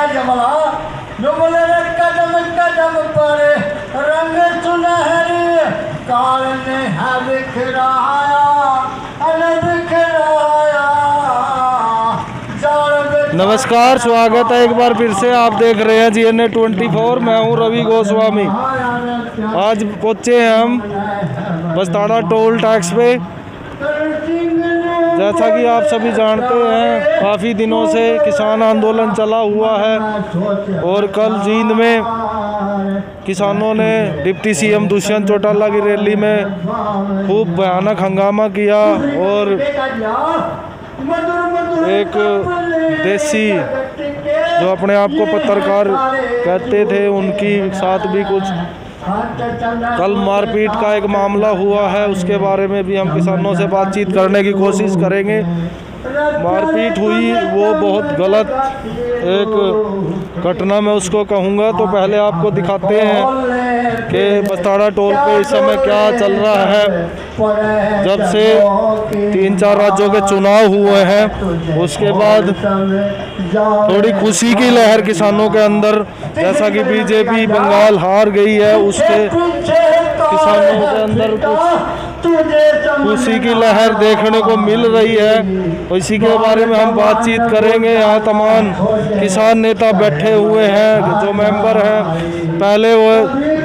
जमला डुबले कदम कदम पर रंग सुनहरी काल ने है बिखराया बिखराया। नमस्कार, स्वागत है एक बार फिर से। आप देख रहे हैं GNA 24। मैं हूं रवि गोस्वामी। आज पहुंचे हैं हम बस्ताड़ा टोल टैक्स पे। जैसा कि आप सभी जानते हैं, काफ़ी दिनों से किसान आंदोलन चला हुआ है और कल जींद में किसानों ने डिप्टी CM दुष्यंत चौटाला की रैली में खूब भयानक हंगामा किया और एक देसी जो अपने आप को पत्रकार कहते थे उनकी साथ भी कुछ कल मारपीट का एक मामला हुआ है। उसके बारे में भी हम किसानों से बातचीत करने की कोशिश करेंगे। मारपीट हुई वो बहुत गलत एक घटना मैं उसको कहूँगा। तो पहले आपको दिखाते हैं कि बस्ताड़ा टोल पे इस समय क्या चल रहा है। जब से 3-4 राज्यों के चुनाव हुए हैं उसके बाद थोड़ी खुशी की लहर किसानों के अंदर, जैसा कि BJP बंगाल हार गई है उसके किसानों के अंदर कुछ खुशी की लहर देखने को मिल रही है। और इसी के बारे में हम बातचीत करेंगे। यहाँ तमाम किसान नेता बैठे हुए हैं जो मेंबर हैं। पहले वो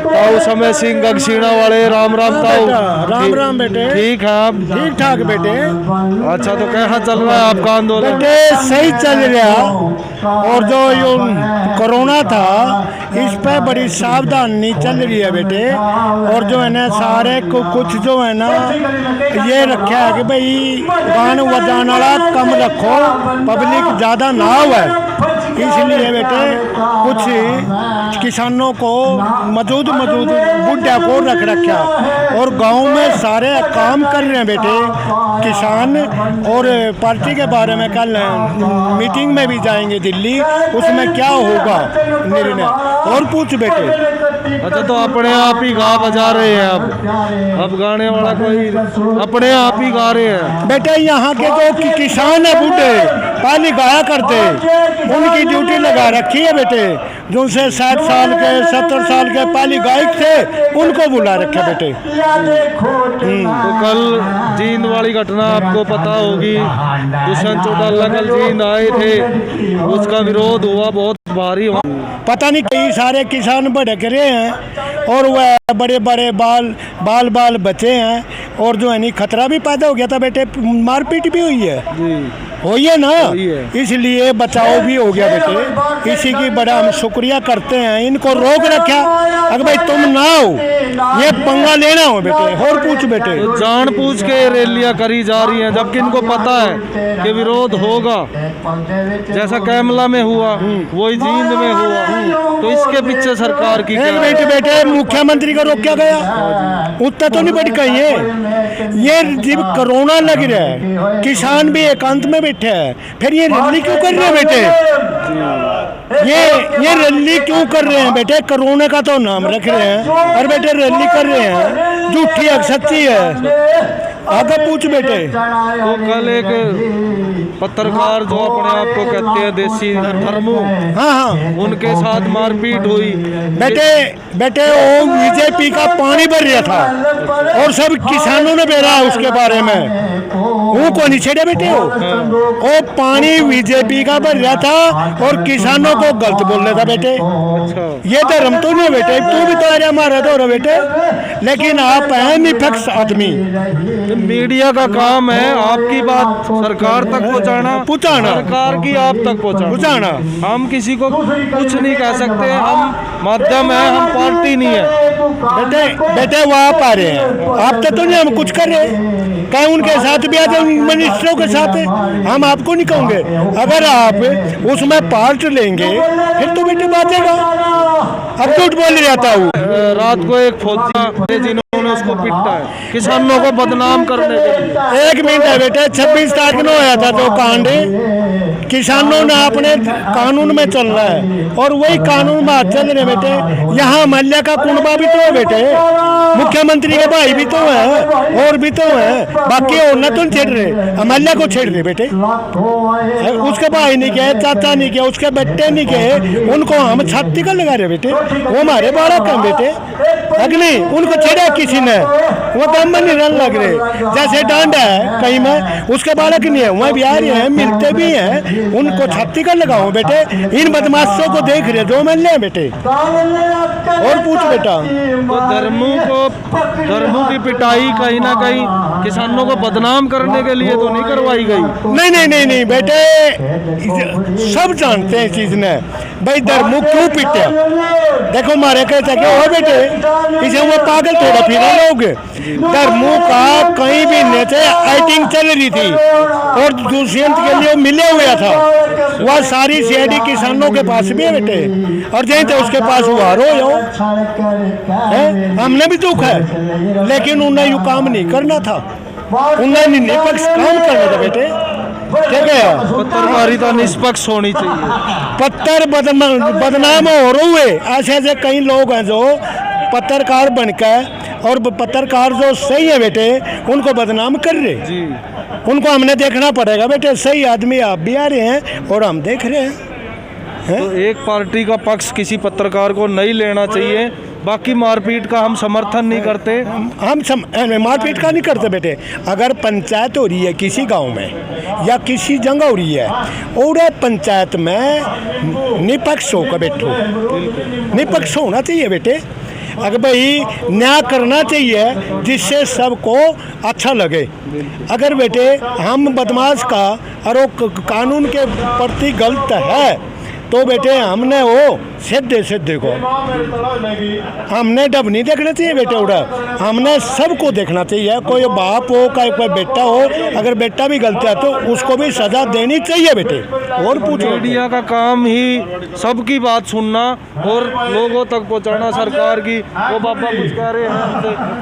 ताऊ समय सिंह गगसीना वाले। राम राम ताऊ। राम राम बेटे। ठीक है आप? ठीक ठाक बेटे। अच्छा, तो कैसा चल रहा है आपका आंदोलन? बेटे सही चल रहा। और जो कोरोना था इस पे बड़ी सावधानी चल रही है बेटे। और जो है ना सारे को कुछ जो है ना ये रखा है कि भाई गान बजाने वाला कम रखो, पब्लिक ज़्यादा ना हुआ। इसलिए बेटे कुछ किसानों को मौजूद बुढ़ा को रख रखा और गांव में सारे काम कर रहे हैं बेटे किसान। और पार्टी के बारे में कल मीटिंग में भी जाएंगे दिल्ली, उसमें क्या होगा निर्णय। और पूछ बेटे। अच्छा, तो अपने आप ही गा बजा रहे हैं अब गाने वाला कोई अपने आप ही गा रहे हैं बेटे। यहाँ के जो किसान है बूढ़े पहले गाया करते, उनकी ड्यूटी लगा रखी है बेटे। जो से 60 साल के 70 साल के पहले गायक थे उनको बुला रखे बेटे। तो कल जींद वाली घटना आपको पता होगी। दुष्यंत चौटाला कल जींद आए थे, उसका विरोध हुआ बहुत भारी। पता नहीं कई सारे किसान भड़क रहे हैं और वह बड़े बड़े बाल बचे हैं। और जो है नहीं खतरा भी पैदा हो गया था बेटे। मारपीट भी हुई है हुई है ना, इसलिए बचाव भी हो गया बेटे। इसी की बड़ा हम शुक्रिया करते हैं। इनको रोक रखा। अगर भाई तुम ना हो ये पंगा लेना हो बेटे। और पूछ बेटे। तो जान पूछ के रैलियां करी जा रही हैं जबकि इनको पता है कि विरोध होगा। जैसा कैमला में हुआ वही जींद में हुआ। तो इसके पीछे सरकार की बेटे मुख्यमंत्री का रोक क्या गया? उत्तर तो नहीं बढ़ गई है। ये जब कोरोना लग रहा है किसान भी एकांत में बैठे हैं, फिर ये रैली क्यों कर रहे हैं बेटे? ये रैली क्यों कर रहे हैं बेटे? कोरोना का तो नाम रख रहे हैं और बेटे रैली कर रहे हैं। झूठी है सच्ची है? आगे पूछ बेटे। तो कल एक पत्रकार जो अपने आप को कहते हैं देसी धर्मू, हाँ, उनके साथ मारपीट हुई बेटे वो BJP का पानी भर रहा था और सब किसानों ने बेरा उसके बारे में। वो को नहीं छेड़े बेटे। वो पानी BJP का भर रहा था और किसानों को गलत बोल रहा था बेटे। ये धर्म तो नहीं बेटे। तू भी तो अरे मारा तो बेटे, लेकिन आप हैं निपक्ष आदमी। मीडिया का काम है आपकी बात सरकार तक पहुंचाना, सरकार की आप तक पहुंचाना। हम किसी को कुछ नहीं कह सकते। हम माध्यम है, हम पार्टी नहीं है बेटे वो आप आ रहे हैं, आप तो नहीं हम कुछ कर रहे कहीं उनके साथ भी आज मिनिस्टरों के साथ हम आपको नहीं कहोगे। अगर आप उसमें पार्ट लेंगे फिर तो बेटे बातेगा। अब झूठ बोल जाता हूँ। रात को एक फौजी जिन्होंने उन्होंने उसको पीटा है किसानों को बदनाम करने के लिए। एक मिनट है बेटे, 26 तारीख को होया था जो कांड, किसानों ने अपने कानून में चल रहा है और वही कानून में हाथ चल रहे बेटे। यहाँ मल्ल्या का कुंबा भी तो है बेटे, मुख्यमंत्री के भाई भी तो है और भी तो है, बाकी और न तो छेड़ रहे, मल्ल्या को छेड़ रहे बेटे। उसके भाई नहीं किया, चाचा नहीं किया, उसके बेटे नहीं किए, उनको हम छाती का लगा रहे बेटे। वो हमारे बालक हैं बेटे, अग्नि उनको छेड़ा किसी ने, वो काम में नहीं रन लग रहे। जैसे डांडा है कहीं में, उसके बालक नहीं है, वहाँ बिहार हैं, मिलते भी हैं, उनको छाती का लगाओ बेटे। इन बदमाशों को देख रहे जो मिल रहे बेटे, और पूछ बेटा। तो धर्मों की पिटाई कहीं ना कहीं किसानों को बदनाम करने के लिए तो नहीं करवाई गई। नहीं नहीं नहीं नहीं बेटे, सब जानते हैं इस चीज ने भाई धर्मू क्यों पीटे। देखो मारे कहते क्या हो बेटे, इसे वो पागल थोड़ा फिरा लोग। धर्मू का कहीं भी नीचे फाइटिंग चल रही थी और दुष्यंत के लिए मिले हुआ था, वह सारी सीआईडी किसानों के पास भी है बेटे, और जहीं थे उसके पास हुआ रो हमने भी दुख है, लेकिन उन्हें यू काम नहीं करना था, उन्हें निष्पक्ष काम करना था बेटे। ठीक है, पत्रकारिता निष्पक्ष होनी चाहिए। पत्थर बदनाम हो रहे ऐसे ऐसे कई लोग हैं जो पत्रकार बनकर, और पत्रकार जो सही है बेटे उनको बदनाम कर रहे जी। उनको हमने देखना पड़ेगा बेटे, सही आदमी आप भी आ रहे हैं और हम देख रहे हैं। तो एक पार्टी का पक्ष किसी पत्रकार को नहीं लेना चाहिए, बाकी मारपीट का हम समर्थन नहीं करते। हम मारपीट का नहीं करते बेटे। अगर पंचायत हो रही है किसी गांव में या किसी जगह हो रही है, और पंचायत में निष्पक्ष होकर बैठो, निष्पक्ष होना चाहिए बेटे। अगर भाई न्याय करना चाहिए जिससे सबको अच्छा लगे। अगर बेटे हम बदमाश का और वो कानून के प्रति गलत है तो बेटे हमने वो सीधे को हमने डब नहीं देखना चाहिए बेटे, उड़ा हमने सबको देखना चाहिए। कोई बाप हो कोई बेटा हो, अगर बेटा भी गलत है तो उसको भी सजा देनी चाहिए बेटे। और पूछो, मीडिया का काम ही सबकी बात सुनना और लोगों तक पहुंचाना सरकार की। वो बाबा कुछ कह रहे हैं।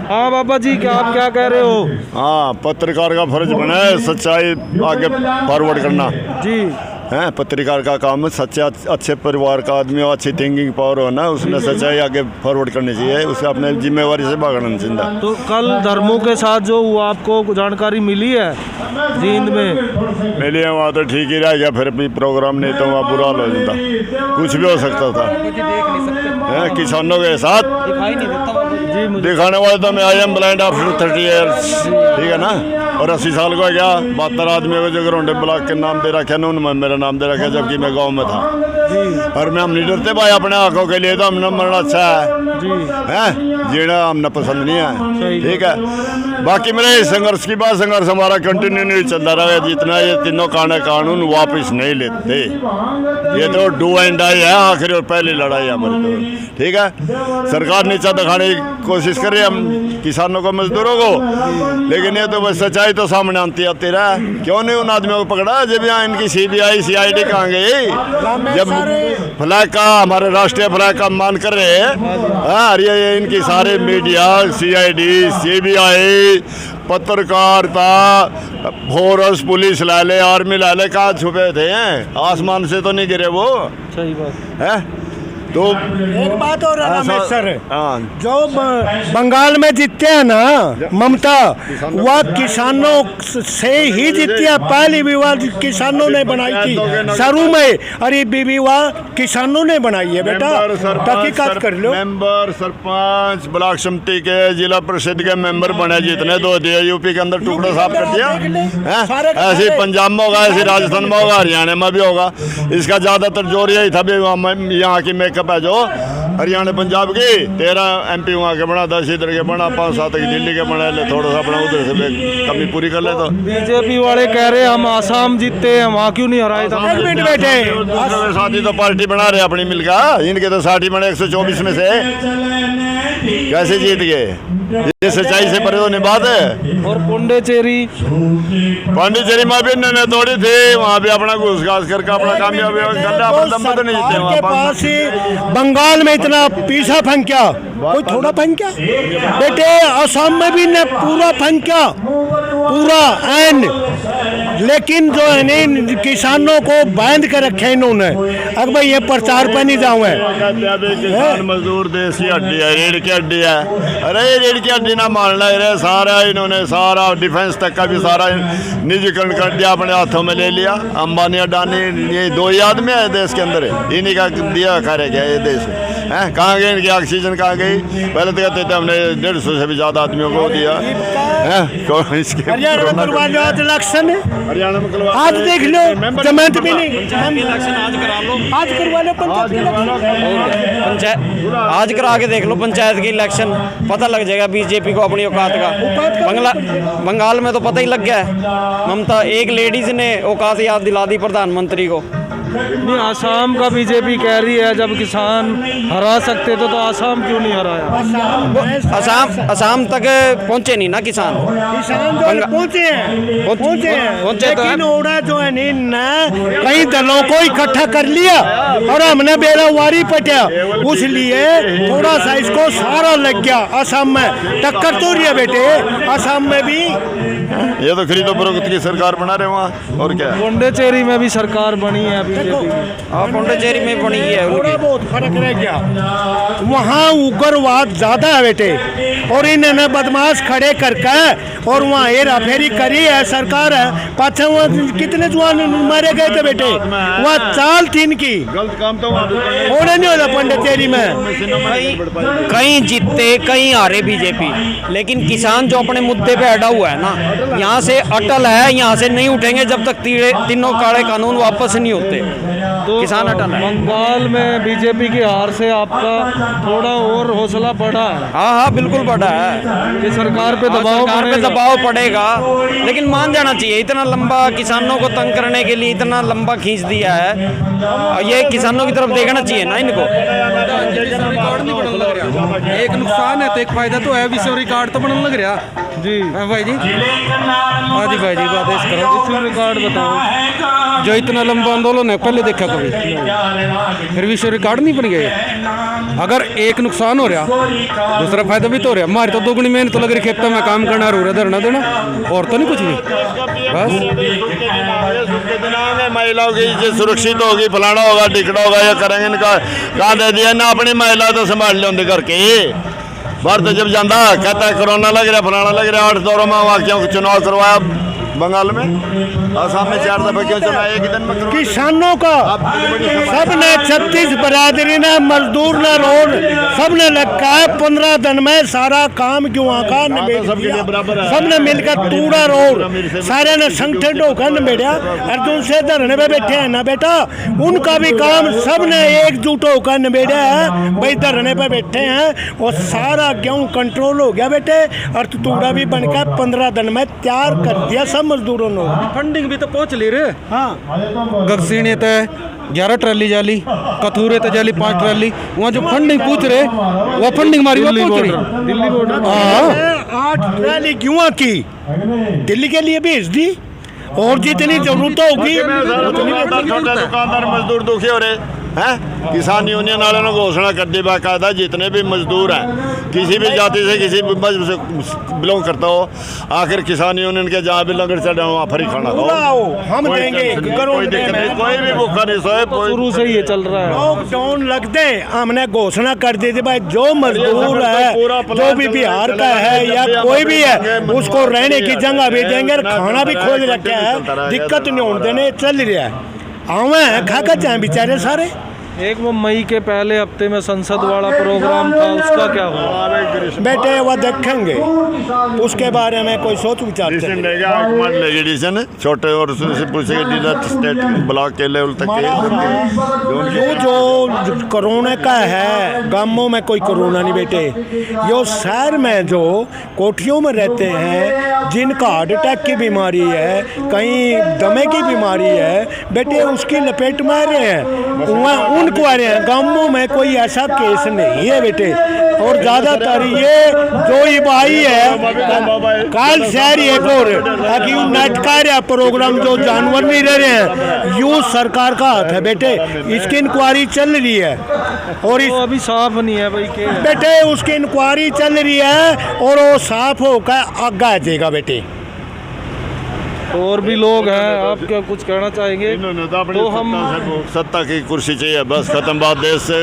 हाँ बाबा जी, क्या आप क्या कह रहे हो? हाँ, पत्रकार का फर्ज बना है सच्चाई आगे फॉरवर्ड करना जी है। पत्रकार का काम है सच्चे अच्छे परिवार का आदमी हो, अच्छी थिंकिंग पावर हो ना, उसने सच्चाई आगे फॉरवर्ड करनी चाहिए, उसे अपने जिम्मेवारी से भागना नहीं चाहिए। तो कल धर्मों के साथ जो हुआ आपको जानकारी मिली है जींद में? मिली है वहाँ तो ठीक ही रह गया, फिर भी प्रोग्राम नहीं तो वहाँ बुरा हाल हो जाता, कुछ भी हो सकता था। किसानों के साथ दिखाने वाले तो मैं I am blind after 30 years, ठीक है ना। और 80 साल का गया, 72 आदमी को जो ग्राउंड ब्लॉक के नाम दे रखे ना, उनमें मेरा नाम दे रखा, जबकि मैं गांव में था। और मैं हम नहीं डरते भाई अपने आंखों के लिए, तो हमने मरना अच्छा है, जीना हमने पसंद नहीं है, ठीक है। बाकी मेरे संघर्ष की बात, संघर्ष हमारा कंटिन्यू नहीं चलता रहा, जितना ये तीनों कानून वापस नहीं लेते। ये तो डू एंड डाई है, आखिरी और पहली लड़ाई हमारी तो, ठीक है। सरकार नीचा दिखाने की कोशिश कर रही है हम किसानों को, मजदूरों को, लेकिन ये तो बस सच्चाई तो सामने आती रहा। क्यों नहीं उन आदमियों को पकड़ा? जब यहाँ इनकी CBI CID कहाँ गई? जब फ्लैग का, हमारे राष्ट्रीय फ्लैग का मान कर रहे हैं, ये इनकी सारे मीडिया, CID CBI पत्रकारिता, फोर्स, पुलिस ला ले, आर्मी ला ले, कहाँ छुपे थे? आसमान से तो नहीं गिरे वो, सही बात है। तो एक बात और है रमेश सर, हाँ, जो बंगाल में जीतते हैं ना ममता, वह किसानों से ही जीतती है। पहली विवाह किसानों ने बनाई थी शुरू में, और ये विवाह किसानों ने बनाई है बेटा, तहकीकात कर लो। मेंबर, सरपंच, ब्लॉक समिति के, जिला परिषद के मेंबर बने, जितने दो दिए, यूपी के अंदर टुकड़ा साफ कर दिया। ऐसे पंजाब में होगा, ऐसे राजस्थान में होगा, हरियाणा में भी होगा। इसका ज्यादातर जोर यही था यहाँ की मेकअप है जो हरियाणा पंजाब की, 13 MP वहाँ के बना, 10 इधर के बना, 5-7 दिल्ली के बना ले, थोड़ा सा अपना उधर से कमी पूरी कर ले। तो बीजेपी वाले कह रहे हम आसाम जीतते हैं, वहाँ क्यों नहीं हराए? साथी तो पार्टी बना रहे अपनी मिलकर, इनके तो 60 बने 124 में से, कैसे जीत गए? ये सच्चाई से परे होने बात है। और पांडिचेरी में भी इन्होंने तोड़ी थी, वहाँ भी अपना घूस घास करके अपना कामयाब नहीं जीते। बंगाल में इतना पीछा फंक्या, कोई थोड़ा फंक्या बेटे। असम में भी ने पूरा फंक्या, पूरा एंड, लेकिन जो है नहीं किसानों को बांध कर रखे इन्होंने। अब भाई ये प्रचार पर नहीं जाऊँ किसान मजदूर देश की हड्डी है, रीढ़ की हड्डी है। अरे रीढ़ की हड्डी ना मानना है, सारा इन्होंने सारा डिफेंस तक का भी सारा निजीकरण कर दिया, अपने हाथों में ले लिया। अंबानी अडानी ये दो ही आदमी है देश के अंदर, इन्हीं का दिया खा गया ये देश है। कहाँ गए इनकी ऑक्सीजन, कहाँ गई? पहले तो कहते थे हमने 150 से भी ज़्यादा आदमियों को दिया है। इलेक्शन है, हरियाणा में आज देख लो जमानत भी नहीं। आज करा लो, आज करवा लो पंचायत आज करा के देख लो पंचायत की इलेक्शन, पता लग जाएगा बीजेपी को अपनी औकात का। बंगाल में तो पता ही लग गया है, ममता एक लेडीज ने औकात याद दिला दी प्रधानमंत्री को। नहीं, आसाम का बीजेपी कह रही है जब किसान हरा सकते थे तो आसाम क्यों नहीं हराया? आसाम तक पहुंचे नहीं ना किसान जो पहुंचे हैं पहुंचे तो लेकिन ओड़ा जो है नहीं कई दलों को इकट्ठा कर लिया और हमने बेरावारी पटिया, उसलिए थोड़ा सा इसको सारा लग गया। आसाम में टक्कर तो रही है बेटे, आसाम में भी ये तो खरीदो फरोख्त की सरकार बना रहे वहाँ, और क्या? पोंडिचेरी में भी सरकार बनी है बीजेपी की। पोंडिचेरी में बनी है, थोड़ा बहुत फर्क रह गया। वहाँ उग्रवाद ज्यादा है बेटे, और इन्होंने बदमाश खड़े करके और वहाँ हेरा फेरी करी है सरकार है। पाछा वहाँ कितने जवान मारे गए थे बेटे, वहाँ चाल थी इनकी, गलत काम तो और नहीं होता पोंडिचेरी में। कहीं जीते कहीं हारे बीजेपी, लेकिन किसान जो अपने मुद्दे पे अड़ा हुआ है ना, यहाँ से अटल है, यहाँ से नहीं उठेंगे जब तक तीनों काले कानून वापस नहीं होते। तो किसान अटल है। बंगाल में बीजेपी की हार से आपका थोड़ा और हौसला बढ़ा है? हाँ बिल्कुल बढ़ा है कि सरकार पे दबाव पड़ेगा, लेकिन मान जाना चाहिए इतना लंबा किसानों को तंग करने के लिए इतना लंबा खींच दिया है, ये किसानों की तरफ देखना चाहिए ना इनको। एक नुकसान है तो एक फायदा तो है, विश्व रिकॉर्ड तो बनने लग रहा जी। भाई जी, हाँ जी भाई जी, आदेश करो विश्व रिकॉर्ड बताओ। जो इतना लंबा आंदोलन है पहले देखा कभी, फिर विश्व रिकॉर्ड नहीं बन गए। अगर एक नुकसान हो रहा दूसरा फायदा भी तो हो रहा। हमारी तो दोगुनी मेहनत तो लग रही, खेतों में काम करना, रो रहा धरना देना, और तो नहीं कुछ भी। बस महिलाओं की इज्जत सुरक्षित होगी, फलाना होगा, टिकड़ा होगा, ये करेंगे इनका कहाँ दे दिया ना, अपनी महिला तो संभाल लो करके। बाहर तो जब जाता कहता है कोरोना लग रहा, फलाना लग रहा, 8 दौरों में वहाँ क्यों चुनाव करवाया बंगाल में, आसाम में 4 दफे क्यों चुनाव एक दिन में? किसानों का सब ने 36 बरादरी ने मजदूर ने रोड सब ने लगा है 15 दिन में सारा काम क्यों आका सब ने मिलकर टूड़ा रोड सारे ने संगठन होकर निबेड़ा। अर्जुन से धरने पे बैठे हैं ना बेटा, उनका भी काम सब ने एकजुट होकर निबेड़ा है। भाई धरने पे बैठे हैं और सारा गेहूँ कंट्रोल हो गया बेटे, और टूड़ा भी बनकर 15 दिन में तैयार कर दिया सब मजदूरों ने। फंडिंग भी तो पहुंच ले रहे। हाँ गगसीने तय 11 ट्राली जाली, कथूरे तो जाली 5 ट्राली, वहाँ जो फंडिंग पूछ रहे वो फंडिंग मारी वो पहुंच रही। दिल्ली बॉर्डर 8 ट्राली क्यों की दिल्ली के लिए भेज दी, और जितनी जरूरत होगी दुकानदार मजदूर दुखी हो रहे हैं। किसान यूनियन वाले ने घोषणा कर दी बाकायदा, जितने भी मजदूर हैं किसी भी जाति से किसी भी मजहब से बिलोंग करता हो, आखिर किसान यूनियन के जहाँ भी लंगर चढ़े वहाँ फ्री खाना खाओ, हम देंगे। कोई दिक्कत नहीं, कोई भी भूखा नहीं सोए। शुरू से ही ये चल रहा है। लॉकडाउन लगते हमने घोषणा कर दी थी भाई जो मजदूर है जो भी बिहार का है या कोई भी है उसको रहने की जगह भी देंगे और खाना भी खोज रखा है, दिक्कत नहीं होने देने, चल रहा है। आवे हैं खा कर जाए बेचारे सारे। एक वो मई के पहले हफ्ते में संसद वाला प्रोग्राम था, उसका क्या हुआ? बेटे वो देखेंगे, उसके बारे में कोई सोच विचार डिसीजन छोटे और स्टेट ब्लॉक के लेवल तक ये जो कोरोना का है, गांवों में कोई कोरोना नहीं बेटे, यो शहर में जो कोठियों में रहते हैं जिनका हार्ट अटैक की बीमारी है, कहीं दमे की बीमारी है, बेटे उसकी लपेट में आ रहे हैं, उनको आ रहे हैं। गाँवों में कोई ऐसा केस नहीं है बेटे। और ज़्यादातर ये जो ये भाई है काल शहर एक और ताकि नाटकार या प्रोग्राम जो जानवर नहीं रह रहे हैं, यूँ सरकार का हाथ है बेटे। इसकी इंक्वायरी चल रही है और वो अभी साफ नहीं है भाई के बेटे उसकी इंक्वायरी चल रही है और वो साफ होकर आगे आ जाएगा बेटे। और भी लोग हैं, आप क्या कुछ कहना चाहेंगे? इन्होंने तो अपनी तो हम सत्ता की कुर्सी चाहिए बस, खत्म बात। देश से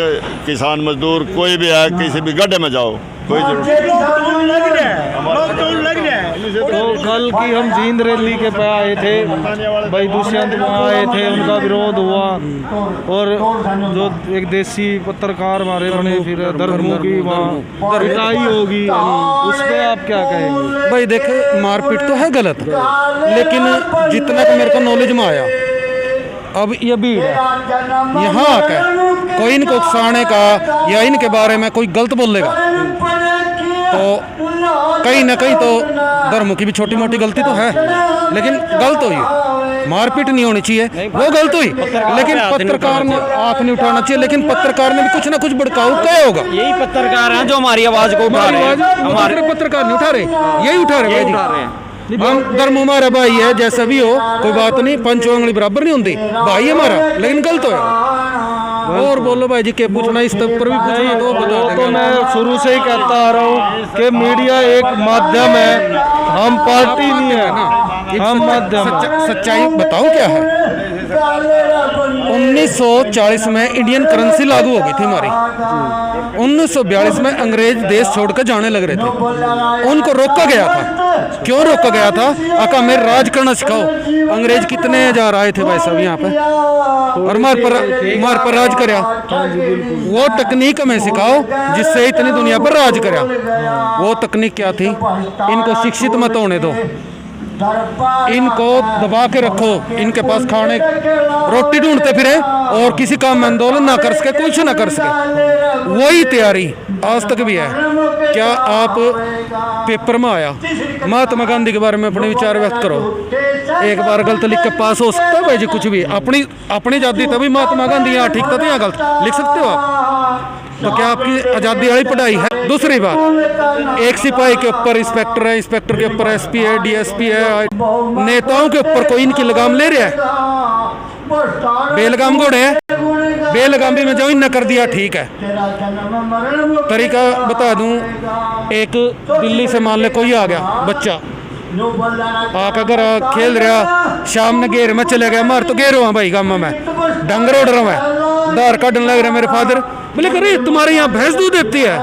किसान मजदूर कोई भी है, किसी भी गड्ढे में जाओ, कोई जरूरत तो कल की हम जींद रैली के पे आए थे, भाई दुष्यंत वहाँ आए थे, उनका विरोध हुआ। और जो एक देसी पत्रकार हमारे बने, फिर धर्मों की वहाँ पिटाई होगी, उस पर आप क्या कहेंगे? भाई देखे मारपीट तो है गलत, लेकिन जितना कि मेरे को नॉलेज में आया, अब ये भीड़ है यहाँ आकर कोई इनको उकसाने का या इनके बारे में कोई गलत बोलेगा तो कहीं ना कहीं तो धर्मों की भी छोटी मोटी गलती तो है, लेकिन गलत हुई है। मारपीट नहीं होनी चाहिए, वो गलत हुई, लेकिन पत्रकार ने हाथ नहीं उठाना चाहिए। लेकिन पत्रकार ने भी कुछ ना कुछ भड़काऊ क्या होगा। यही पत्रकार हैं जो हमारी आवाज को उठा रहे हैं। हमारे पत्रकार नहीं उठा रहे, यही उठा रहे भाई। हम धर्म हमारा भाई है, जैसा भी हो कोई बात नहीं, पंचों उंगली बराबर नहीं होती, भाई हमारा, लेकिन गलत हो। और बोलो भाई जी के पूछना, इस तक पर भी पूछना तो बता देंगे। तो मैं शुरू से ही कहता आ रहा हूँ कि मीडिया एक माध्यम है, हम पार्टी नहीं है ना, हम माध्यम। सच्चाई बताओ क्या है। 1940 में इंडियन करेंसी लागू हो गई थी हमारी। 1942 में अंग्रेज देश छोड़कर जाने लग रहे थे, उनको रोका गया था। क्यों रोका गया था? आका मेरे राज करना सिखाओ। अंग्रेज कितने हजार आए थे भाई साहब यहाँ पे, और मार पर राज करया। वो तकनीक हमें सिखाओ जिससे इतनी दुनिया पर राज करया। वो तकनीक क्या थी? इनको शिक्षित मत होने दो, इनको दबा के रखो, इनके पास खाने रोटी ढूंढते फिरे और किसी काम में आंदोलन ना कर सके, कुछ ना कर सके। वही तैयारी आज तक भी है। क्या आप पेपर में आया महात्मा गांधी के बारे में अपने विचार व्यक्त करो, एक बार गलत लिख के पास हो सकता है भाई जी? कुछ भी अपनी आज़ादी तभी महात्मा गांधी यहाँ ठीक था, तो यहाँ गलत लिख सकते हो आप? तो क्या आपकी आज़ादी वाली पढ़ाई है? दूसरी बात, एक सिपाही के ऊपर इंस्पेक्टर है, इंस्पेक्टर के ऊपर एसपी है, डीएसपी है, नेताओं के ऊपर कोई इनकी लगाम ले रहा है? बेलगाम घोड़े हैं, बेलगामी में जो इन कर दिया ठीक है। तरीका बता दूं, एक दिल्ली से मान ले कोई आ गया बच्चा, आका अगर खेल रहा, शाम ने घेर में चले गया, मार तो घेर हुआ भाई गामा में डंगर उड़ रहा है, दार काटने लग रहा है मेरे फादर। बोले करे तुम्हारे यहाँ भैंस दूध देती है?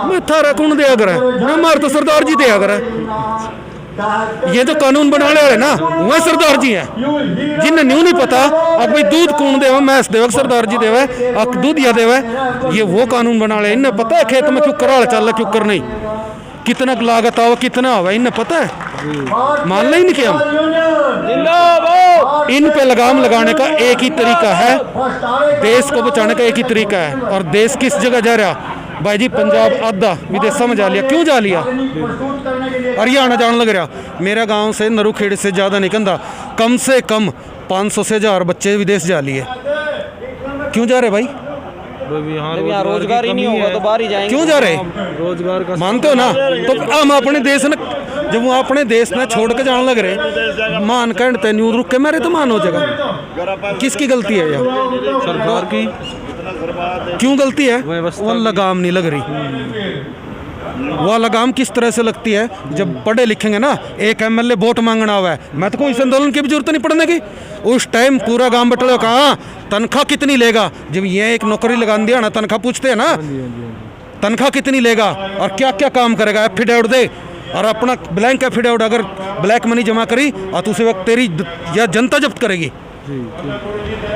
मैं थारा कौन दिया करे? मैं मार तो सरदार जी दिया करे। ये तो कानून बनाने वाले ना वह सरदार जी हैं, जिन्हें न्यू नहीं पता अब भाई दूध कौन देवे, मैस देवे सरदार जी देवे, अब दूध या देवे, ये वो कानून बना ले। इन्हें पता है खेत में क्यों करा चल क्यों कर नहीं, कितना लागत आवा कितना आवा इन्हें पता है। मान ली नहीं कि हम इन पे लगाम लगाने का एक ही तरीका है, देश को बचाने का एक ही तरीका है। और देश किस जगह जा रहा भाई जी? पंजाब आधा विदेशों में जा लिया। क्यों जा लिया? हरियाणा जाने लग रहा। मेरा गांव से नरूखेड़ से ज़्यादा नहीं कहता, कम से कम 500 से 1000 बच्चे विदेश जा लिए। क्यों जा रहे भाई? यहाँ रोजगार ही नहीं होगा तो बाहर ही जाएंगे। क्यों जा रहे? रोजगार का मानते हो ना? तो हम अपने देश ने, जब वो अपने देश में छोड़ के जाने लग रहे, मान कर न्यू रुक के मेरे तो मान हो जाएगा। किसकी गलती है? यार सरकार की क्यों गलती है? वो लगाम नहीं लग रही। वो लगाम किस तरह से लगती है? जब पढ़े लिखेंगे ना, एक एमएलए वोट मांगना हुआ है, मैं तो कोई इस आंदोलन की भी जरूरत नहीं पड़ने की। उस टाइम पूरा गांव बटले कहा तनख्वाह कितनी लेगा? जब ये एक नौकरी लगा दिया ना, तनख्वाह पूछते हैं ना, तनख्वाह कितनी लेगा और क्या क्या काम करेगा, एफिडेविट दे। और अपना ब्लैंक एफिडेविट अगर ब्लैक मनी जमा करी और तो उसी वक्त तेरी या जनता जब्त करेगी।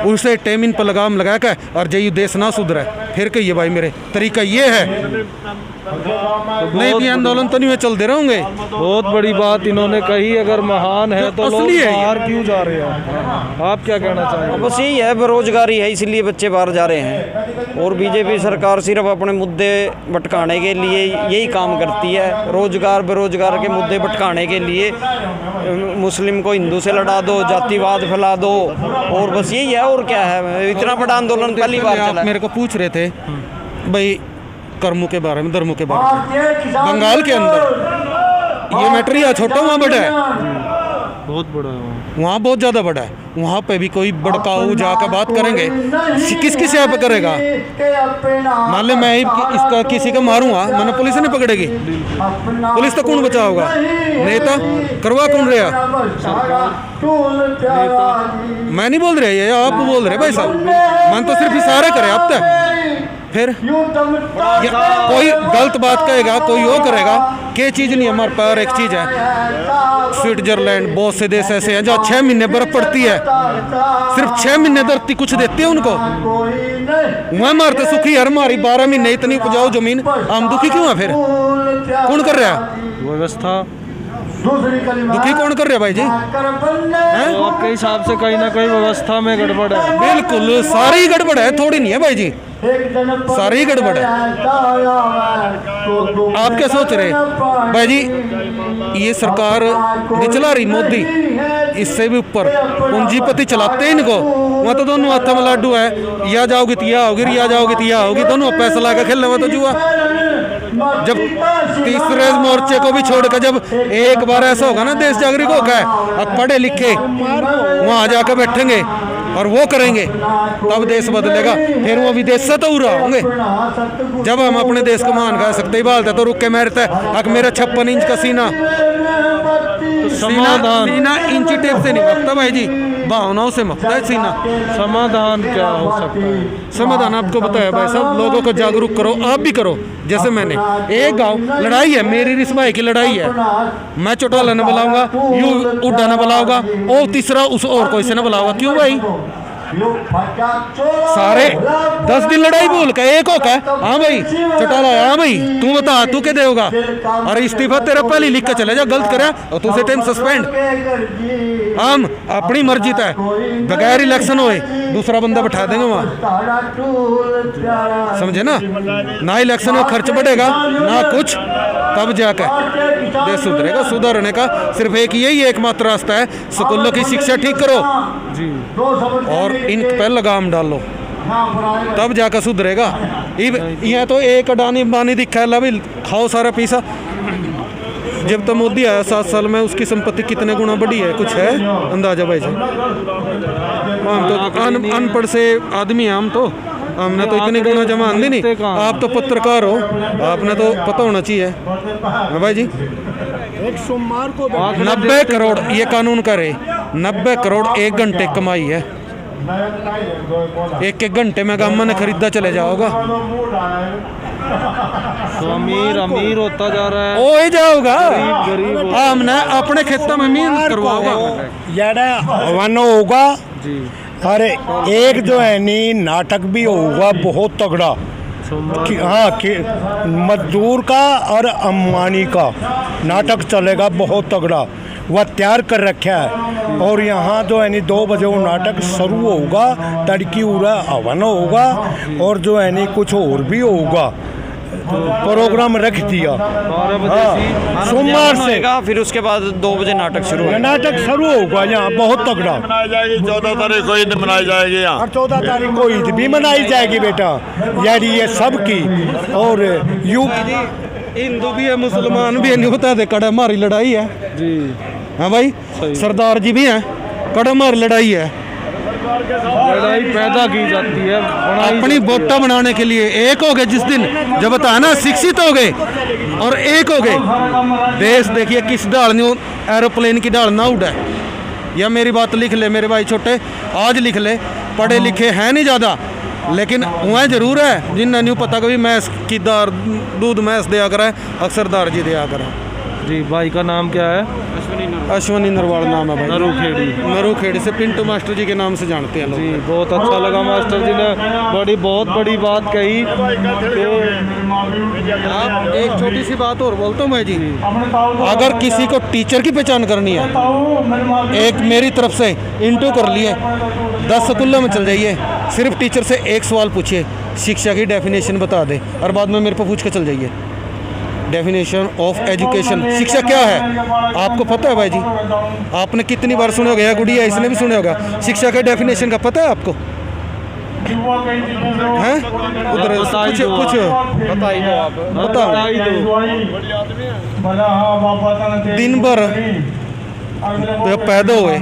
उसे टाइम इन पर लगाम लगा के और जय देश ना सुधरा, फिर कहिए भाई मेरे तरीका ये है। नहीं भी आंदोलन तो नहीं हुए, चलते रहेंगे। बहुत बड़ी बात इन्होंने कही, अगर महान है तो लोग असली है। बाहर क्यों जा रहे हैं? आप क्या कहना चाहेंगे? बस यही है, बेरोजगारी है इसलिए बच्चे बाहर जा रहे हैं। और बीजेपी सरकार सिर्फ अपने मुद्दे भटकाने के लिए यही काम करती है, रोजगार बेरोजगार के मुद्दे भटकाने के लिए मुस्लिम को हिंदू से लड़ा दो, जातिवाद फैला दो, और बस यही है। और क्या है, इतना बड़ा आंदोलन पहली बार आप चला है। मेरे को पूछ रहे थे भाई कर्मों के बारे में, धर्मों के बारे में। बंगाल के अंदर ये मैटर यहाँ छोटा, वहाँ बड़ा है, बहुत बड़ा है वहाँ बहुत ज़्यादा बड़ा है। वहाँ पे भी कोई भड़काऊ जाकर बात करेंगे, किस किस यहाँ पे करेगा? मान ले मैं ही इसका किसी को मारूंगा, मैंने पुलिस नहीं पकड़ेगी, पुलिस तो कौन बचा होगा? नेता करवा कौन रहा? मैं नहीं बोल रहे, ये आप बोल रहे भाई साहब। मन तो सिर्फ इशारे करे अब तक, फिर कोई गलत बात कहेगा, कोई वो करेगा। क्या चीज़ नहीं, हमारे पास एक चीज़ है, स्विट्जरलैंड, बहुत से देश ऐसे हैं जहाँ 6 महीने बर्फ पड़ती है, सिर्फ 6 महीने धरती कुछ देती है उनको। वह मारते सुखी यार, हमारी 12 महीने इतनी उपजाऊ जमीन, हम दुखी क्यों है? फिर कौन कर रहा है व्यवस्था? दुखी कौन कर रहा है भाई जी? हैं? तो आपके हिसाब से कहीं ना कहीं व्यवस्था में गड़बड़ है? बिल्कुल सारी गड़बड़ है, थोड़ी नहीं है भाई जी, सारी गड़बड़ है। आप क्या सोच रहे भाई जी? ये सरकार नहीं चला रही, मोदी इससे भी ऊपर पूंजीपति चलाते हैं इनको। वहाँ तो दोनों हाथों में लाडू है, या जाओगी तिया होगी, रिया जाओगी तिया होगी, दोनों पैसा लगा खेलने में तो जुआ। जब तीसरे मोर्चे को भी छोड़कर जब एक बार ऐसा होगा ना, देश जागरूक होगा, अब पढ़े लिखे वहाँ जाकर बैठेंगे और वो करेंगे, तब देश बदलेगा। फिर वो विदेश से तो उड़ा होंगे। जब हम अपने देश को मान खा सकते ही बालते तो रुक के मारते। अगर मेरा 56 इंच का सीना सीना इंची टेप से नहीं मपता भाई जी, भावनाओं से मपता है सीना। समाधान क्या हो सकता है? समाधान आपको बताया भाई साहब, लोगों को जागरूक करो, आप भी करो। जैसे मैंने एक गांव लड़ाई है, मेरी रिश्माई की लड़ाई है, मैं चौटाला न बुलाऊंगा, यू उड्डा न बुलाऊंगा, और तीसरा उस और कोई से न बुलाऊंगा। क्यों भाई? सारे 10 दिन लड़ाई बोल के एक होकर हाँ भाई चौटाला, हाँ भाई तू बता तू क्या देगा? अरे इस्तीफा तेरा पहले लिख के चले जा, गलत करे और तुझसे टाइम सस्पेंड। हम अपनी मर्जी है, बगैर इलेक्शन होए दूसरा बंदा बैठा देंगे वहाँ, समझे ना इलेक्शन में खर्च बढ़ेगा ना कुछ, तब जाकर देश सुधरेगा। सुधरने का सिर्फ यही एकमात्र रास्ता है, स्कूलों की शिक्षा ठीक करो जी, और इन पे लगाम डालो, तब जाकर सुधरेगा। यहाँ तो एक अडानी बानी दिखा है, भी खाओ सारा पैसा। जब तो मोदी आया 7 साल में, उसकी संपत्ति कितने गुना बढ़ी है, कुछ है अंदाजा भाई साहब? हम तो अनपढ़ से आदमी हैं, हम तो हमने तो इतनी गुना जमा आंदी नहीं। आप तो पत्रकार हो, आपने तो पता होना चाहिए। हाँ भाई जी, एक सोमवार को 90 करोड़ ये कानून करे, 90 करोड़ 1 घंटे कमाई है। 1-1 घंटे में गामा ने खरीदा चले जाओगा, तो अमीर होता जा रहा है, ओ ही जाओगा। गरीब हमने अपने खेतों में मेहनत करवाओगा, वन होगा जी। अरे एक जो है नी नाटक भी होगा बहुत तगड़ा कि मजदूर का और अम्बानी का नाटक चलेगा बहुत तगड़ा, वह तैयार कर रखा है। और यहाँ जो है नी 2 बजे वो नाटक शुरू होगा, तड़की उड़ा हवन होगा, और जो है नी कुछ और भी होगा, प्रोग्राम रख दिया। सोमवार से फिर उसके बाद 2 बजे नाटक शुरू होगा। नाटक शुरू होगा यहाँ बहुत तगड़ा। मनाई जाएगी 14 तारीख को ईद मनाई जाएगी यहाँ, और 14 तारीख को ईद भी मनाई जाएगी बेटा, यार ये सब की। और हिंदू भी है मुसलमान भी है, नहीं होता है कड़ा मारी लड़ाई है जी। हाँ भाई, सरदार जी भी हैं, कड़ा मारी लड़ाई है, लड़ाई पैदा की जाती है अपनी वोटा बनाने के लिए। एक हो गए जिस दिन जब बता ना शिक्षित हो गए और एक हो गए, देश देखिए किस डाल ने एरोप्लेन की डाल ना उड़ा। या मेरी बात लिख ले मेरे भाई छोटे, आज लिख ले, पढ़े लिखे हैं नहीं ज़्यादा, लेकिन वह जरूर है जिन्हें नहीं पता कभी मैस की दार दूध मैस दिया करा है, अक्सर दार जी दिया करा। जी भाई का नाम क्या है? अश्वनी नरवाल नाम है भाई। नरूखेड़ी। नरूखेड़ी से पिंटू मास्टर जी के नाम से जानते हैं लोग। जी बहुत अच्छा लगा, मास्टर जी ने बहुत बड़ी बात कही कि आप एक छोटी सी बात और बोलता हूँ मैं जी, अगर किसी को टीचर की पहचान करनी है, एक मेरी तरफ से इंटू कर लिए 10 स्कूलों में चल जाइए, सिर्फ टीचर से एक सवाल पूछिए, शिक्षा की डेफिनेशन बता दे, और बाद में मेरे को पूछ के चल जाइए डेफिनेशन ऑफ एजुकेशन, शिक्षा क्या है आपको पता है भाई जी? आपने कितनी बार सुने होगा, या गुड़िया इसने भी सुने होगा, शिक्षा के डेफिनेशन का पता है आपको? हैं उधर कुछ बताइए आप, बताओ। दिन भर जब पैदा हुए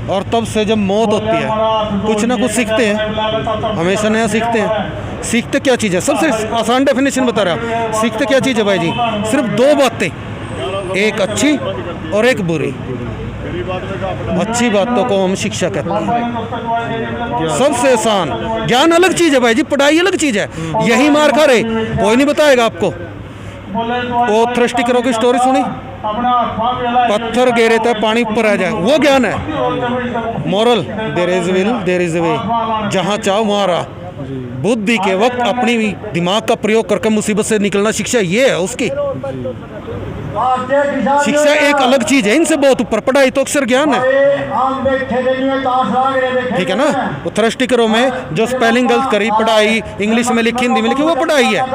और तब से जब मौत होती है, कुछ ना कुछ सीखते हैं, हमेशा नया सीखते हैं। सीखते क्या चीज़ है? सबसे आसान डेफिनेशन बता रहा, सीखते क्या चीज़ है भाई जी? सिर्फ 2 बातें, एक अच्छी और एक बुरी। अच्छी बातों को हम शिक्षा कहते हैं, सबसे आसान। ज्ञान अलग चीज़ है भाई जी, पढ़ाई अलग चीज़ है। यही मार खा रहे, कोई नहीं बताएगा आपको। वो थ्रस्टी करो की स्टोरी सुनी, पत्थर गिरे तो पानी ऊपर आ जाए, वो ज्ञान है। Moral, there is will there is way, जहाँ चाहो वहाँ रहा। बुद्धि के वक्त अपनी दिमाग का प्रयोग करके मुसीबत से निकलना, शिक्षा ये है उसकी। शिक्षा एक अलग चीज है, इनसे बहुत ऊपर। पढ़ाई तो अक्सर ज्ञान है, ठीक है ना? वो थ्रस्टिकरों में जो स्पेलिंग गलत करी, पढ़ाई इंग्लिश में लिखी, हिंदी में लिखी, वो पढ़ाई है।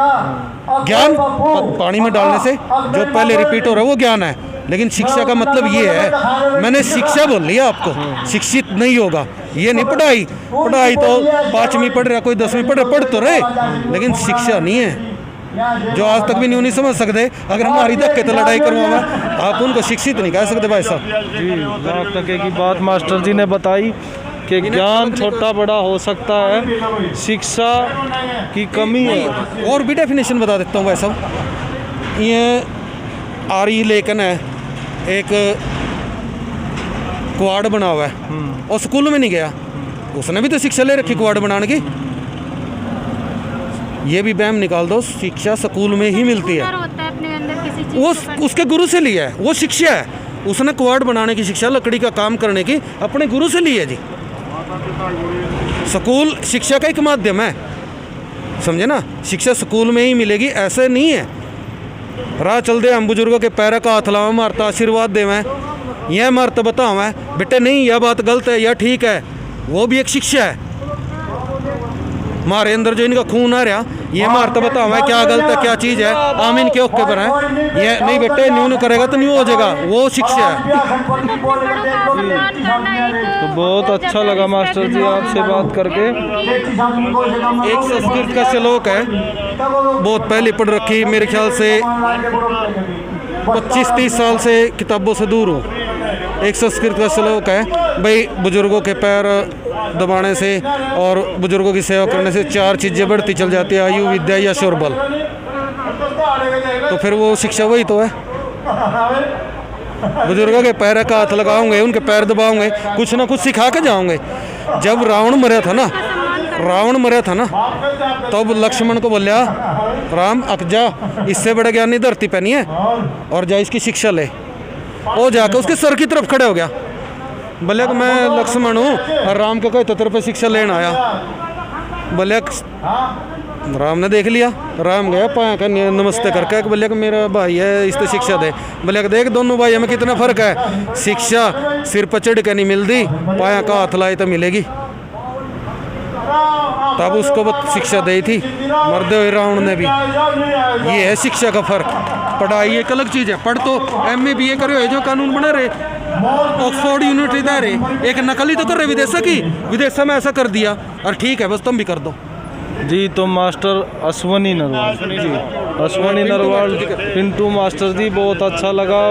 ज्ञान पानी में डालने से जो पहले रिपीट हो रहा है वो ज्ञान है। लेकिन शिक्षा का मतलब ये है, मैंने शिक्षा बोल लिया आपको, शिक्षित नहीं होगा ये नहीं। पढ़ाई तो 5वीं पढ़ रहा, कोई 10वीं पढ़ रहा, पढ़ तो रहे, लेकिन शिक्षा नहीं है। जो आज तक भी नहीं समझ सकते, अगर हमारी धक्के तो लड़ाई करवाओ, आप उनको शिक्षित नहीं कह सकते भाई साहब जी। लाख टके की बात मास्टर जी ने बताई कि ज्ञान छोटा बड़ा हो सकता है, शिक्षा की कमी है। और भी डेफिनेशन बता देता हूँ भाई साहब। ये आर्य लेखन है, एक क्वाड बना हुआ है, और स्कूल में नहीं गया, उसने भी तो शिक्षा ले रखी क्वाड बनाने की। ये भी बैम निकाल दो, शिक्षा स्कूल में ही मिलती है। वो उसके गुरु से लिया है, वो शिक्षा है। उसने क्वाड बनाने की शिक्षा, लकड़ी का काम करने की अपने गुरु से ली है जी। स्कूल शिक्षा का एक माध्यम है, समझे ना? शिक्षा स्कूल में ही मिलेगी ऐसे नहीं है। राह चल दे हम बुजुर्गों के पैर का हाथ लावा, मारता आशीर्वाद देवें, यह मारता बतावें बेटे नहीं यह बात गलत है या ठीक है, वो भी एक शिक्षा है। हमारे अंदर जो इनका खून आ रहा, ये मारता बतावें क्या गलत है क्या चीज़ है, आमीन के ओके पर है, ये नहीं बेटे न्यू करेगा तो न्यू हो जाएगा, वो शिक्षा है। तो बहुत अच्छा लगा मास्टर जी आपसे बात करके। एक संस्कृत का श्लोक है, बहुत पहले पढ़ रखी, मेरे ख्याल से 25-30 साल से किताबों से दूर हूँ। एक संस्कृत का श्लोक है भाई, बुजुर्गों के पैर दबाने से और बुजुर्गों की सेवा करने से 4 चीज़ें बढ़ती चल जाती है, आयु, विद्या, यश और बल। तो फिर वो शिक्षा वही तो है। बुजुर्गों के पैर का हाथ लगाओगे, उनके पैर दबाओगे, कुछ ना कुछ सिखा के जाओगे। जब रावण मरा था ना, तब लक्ष्मण को बोलिया राम अक जा, इससे बड़ा ज्ञानी धरती पे नहीं है, और जा इसकी शिक्षा ले। वो जाकर उसके सर की तरफ खड़े हो गया, बोले कि मैं लक्ष्मण हूँ और राम के कोई तरफ पे शिक्षा लेने आया। बोले राम ने देख लिया, राम गया पाया का नमस्ते करके, बोले कि मेरा भाई है इससे शिक्षा दे। बोले कि देख दोनों भाई में कितना फ़र्क है, शिक्षा सिर पर चढ़ के नहीं मिलती, पाया का हाथ लाए तो मिलेगी। तब उसको शिक्षा दी थी, मरदे हुए रावण ने भी। ये है शिक्षा का फ़र्क। पढ़ाई एक अलग चीज़ है, पढ़ तो MA BA करे जो कानून बना रहे, ऑक्सफोर्ड यूनिवर्सिटी दे रहे, एक नकल ही तो कर रहे विदेशा की, विदेशा में ऐसा कर दिया और ठीक है बस तुम भी कर दो जी। तो मास्टर अश्वनी नरवाल जी, अश्वनी नरवाल पिंटू मास्टर जी, बहुत अच्छा लगा,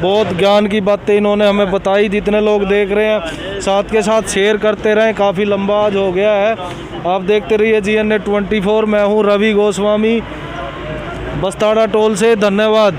बहुत ज्ञान की बातें इन्होंने हमें बताई। जितने लोग देख रहे हैं साथ के साथ शेयर करते रहें, काफ़ी लंबा आज हो गया है। आप देखते रहिए GNA 24। मैं हूँ रवि गोस्वामी, बस्ताड़ा टोल से। धन्यवाद।